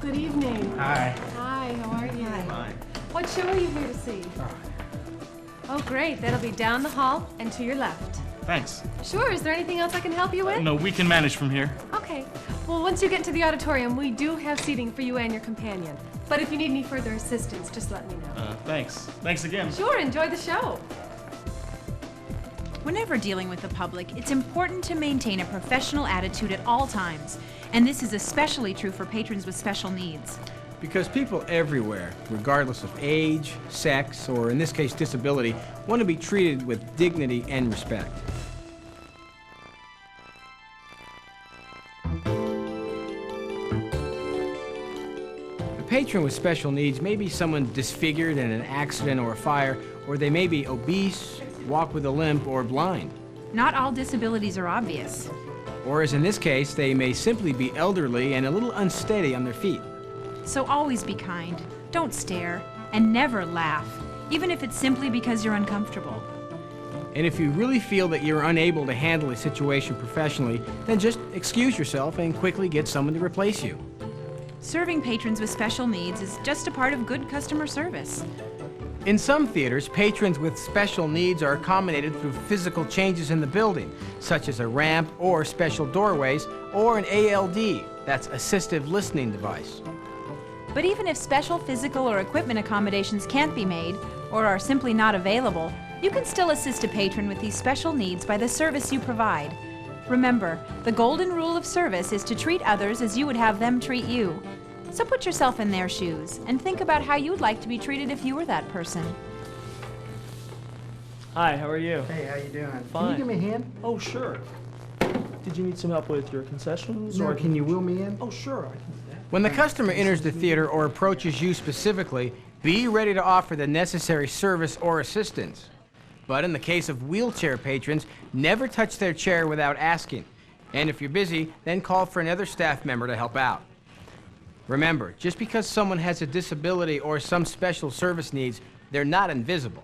Good evening. Hi. Hi, how are you? Fine. What show are you here to see? Oh, great. That'll be down the hall and to your left. Thanks. Sure. Is there anything else I can help you with? No, we can manage from here. Okay. Well, once you get to the auditorium, we do have seating for you and your companion. But if you need any further assistance, just let me know. Thanks. Thanks again. Sure. Enjoy the show. Whenever dealing with the public, it's important to maintain a professional attitude at all times, and this is especially true for patrons with special needs. Because people everywhere, regardless of age, sex, or in this case disability, want to be treated with dignity and respect. A patron with special needs may be someone disfigured in an accident or a fire, or they may be obese, walk with a limp, or blind. Not all disabilities are obvious. Or as in this case, they may simply be elderly and a little unsteady on their feet. So always be kind, don't stare, and never laugh, even if it's simply because you're uncomfortable. And if you really feel that you're unable to handle a situation professionally, then just excuse yourself and quickly get someone to replace you. Serving patrons with special needs is just a part of good customer service. In some theaters, patrons with special needs are accommodated through physical changes in the building, such as a ramp or special doorways, or an ALD, that's assistive listening device. But even if special physical or equipment accommodations can't be made, or are simply not available, you can still assist a patron with these special needs by the service you provide. Remember, the golden rule of service is to treat others as you would have them treat you. So put yourself in their shoes and think about how you'd like to be treated if you were that person. Hi, how are you? Hey, how you doing? Fine. Can you give me a hand? Oh, sure. Did you need some help with your concessions? No, or can you wheel me in? Oh, sure. I can do that. When the customer enters the theater or approaches you specifically, be ready to offer the necessary service or assistance. But in the case of wheelchair patrons, never touch their chair without asking. And if you're busy, then call for another staff member to help out. Remember, just because someone has a disability or some special service needs, they're not invisible.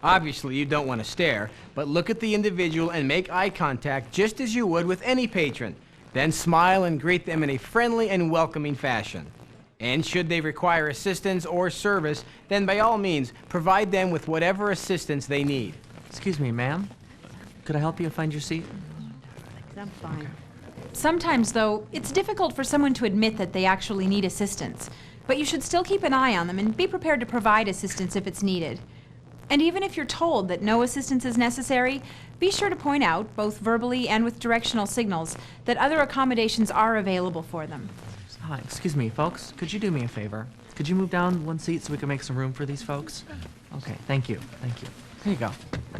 Obviously, you don't want to stare, but look at the individual and make eye contact just as you would with any patron. Then smile and greet them in a friendly and welcoming fashion. And should they require assistance or service, then by all means, provide them with whatever assistance they need. Excuse me, ma'am. Could I help you find your seat? I'm fine. Sometimes, though, it's difficult for someone to admit that they actually need assistance. But you should still keep an eye on them and be prepared to provide assistance if it's needed. And even if you're told that no assistance is necessary, be sure to point out, both verbally and with directional signals, that other accommodations are available for them. Hi, excuse me, folks. Could you do me a favor? Could you move down one seat so we can make some room for these folks? Okay, thank you, thank you. Here you go.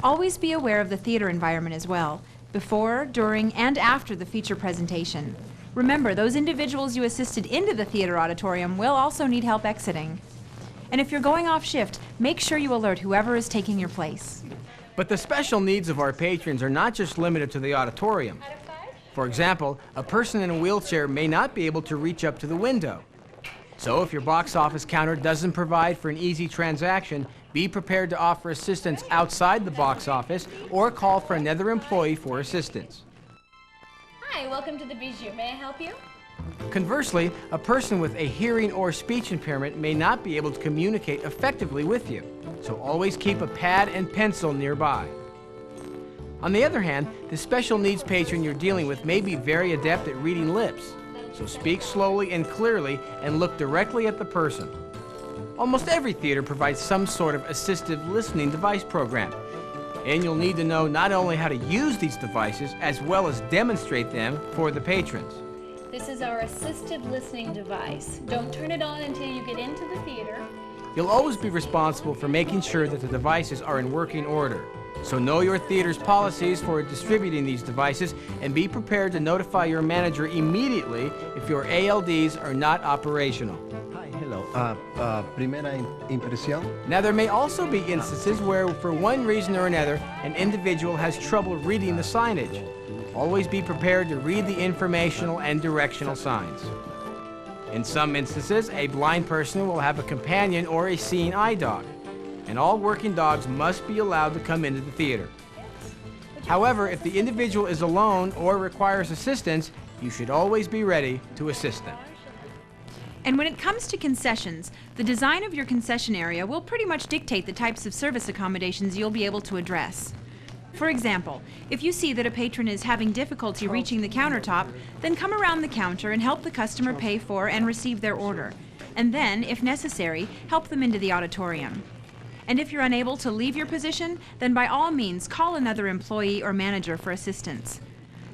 Always be aware of the theater environment as well, before, during, and after the feature presentation. Remember, those individuals you assisted into the theater auditorium will also need help exiting. And if you're going off shift, make sure you alert whoever is taking your place. But the special needs of our patrons are not just limited to the auditorium. For example, a person in a wheelchair may not be able to reach up to the window. So if your box office counter doesn't provide for an easy transaction, be prepared to offer assistance outside the box office or call for another employee for assistance. Hi, welcome to the Bijou. May I help you? Conversely, a person with a hearing or speech impairment may not be able to communicate effectively with you, so always keep a pad and pencil nearby. On the other hand, the special needs patron you're dealing with may be very adept at reading lips, so speak slowly and clearly and look directly at the person. Almost every theater provides some sort of assistive listening device program, and you'll need to know not only how to use these devices as well as demonstrate them for the patrons. This is our assistive listening device. Don't turn it on until you get into the theater. You'll always be responsible for making sure that the devices are in working order. So know your theater's policies for distributing these devices and be prepared to notify your manager immediately if your ALDs are not operational. Hi, hello. Primera impresión. Now, there may also be instances where, for one reason or another, an individual has trouble reading the signage. Always be prepared to read the informational and directional signs. In some instances, a blind person will have a companion or a seeing eye dog, and all working dogs must be allowed to come into the theater. However, if the individual is alone or requires assistance, you should always be ready to assist them. And when it comes to concessions, the design of your concession area will pretty much dictate the types of service accommodations you'll be able to address. For example, if you see that a patron is having difficulty reaching the countertop, then come around the counter and help the customer pay for and receive their order. And then, if necessary, help them into the auditorium. And if you're unable to leave your position, then by all means call another employee or manager for assistance.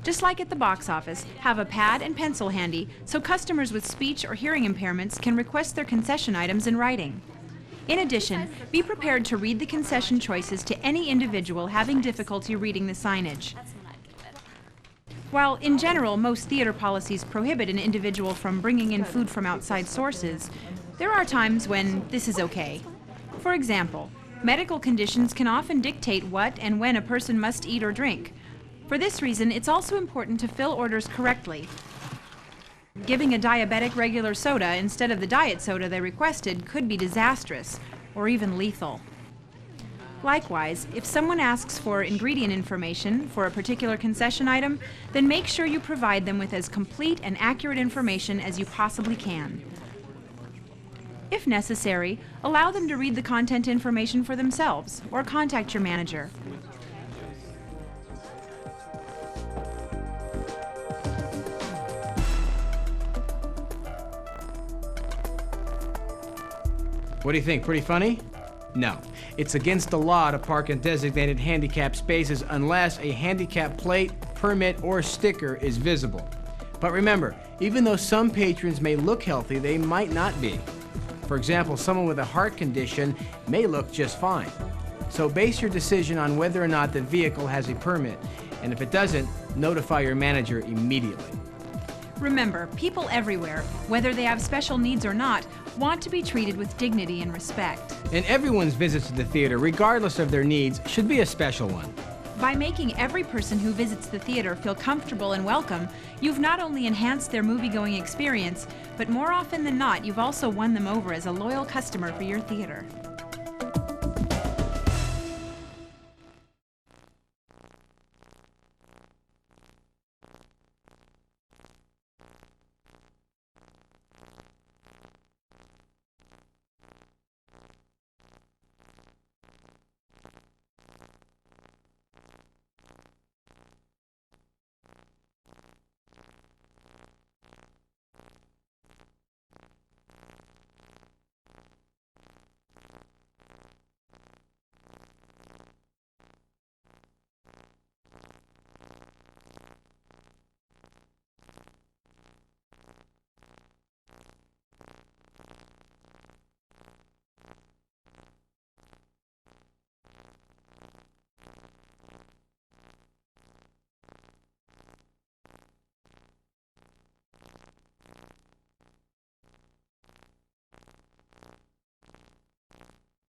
Just like at the box office, have a pad and pencil handy so customers with speech or hearing impairments can request their concession items in writing. In addition, be prepared to read the concession choices to any individual having difficulty reading the signage. While in general most theater policies prohibit an individual from bringing in food from outside sources, there are times when this is okay. For example, medical conditions can often dictate what and when a person must eat or drink. For this reason, it's also important to fill orders correctly. Giving a diabetic regular soda instead of the diet soda they requested could be disastrous or even lethal. Likewise, if someone asks for ingredient information for a particular concession item, then make sure you provide them with as complete and accurate information as you possibly can. If necessary, allow them to read the content information for themselves or contact your manager. What do you think? Pretty funny? No. It's against the law to park in designated handicap spaces unless a handicap plate, permit, or sticker is visible. But remember, even though some patrons may look healthy, they might not be. For example, someone with a heart condition may look just fine. So base your decision on whether or not the vehicle has a permit, and if it doesn't, notify your manager immediately. Remember, people everywhere, whether they have special needs or not, want to be treated with dignity and respect. And everyone's visits to the theater, regardless of their needs, should be a special one. By making every person who visits the theater feel comfortable and welcome, you've not only enhanced their movie-going experience, but more often than not, you've also won them over as a loyal customer for your theater.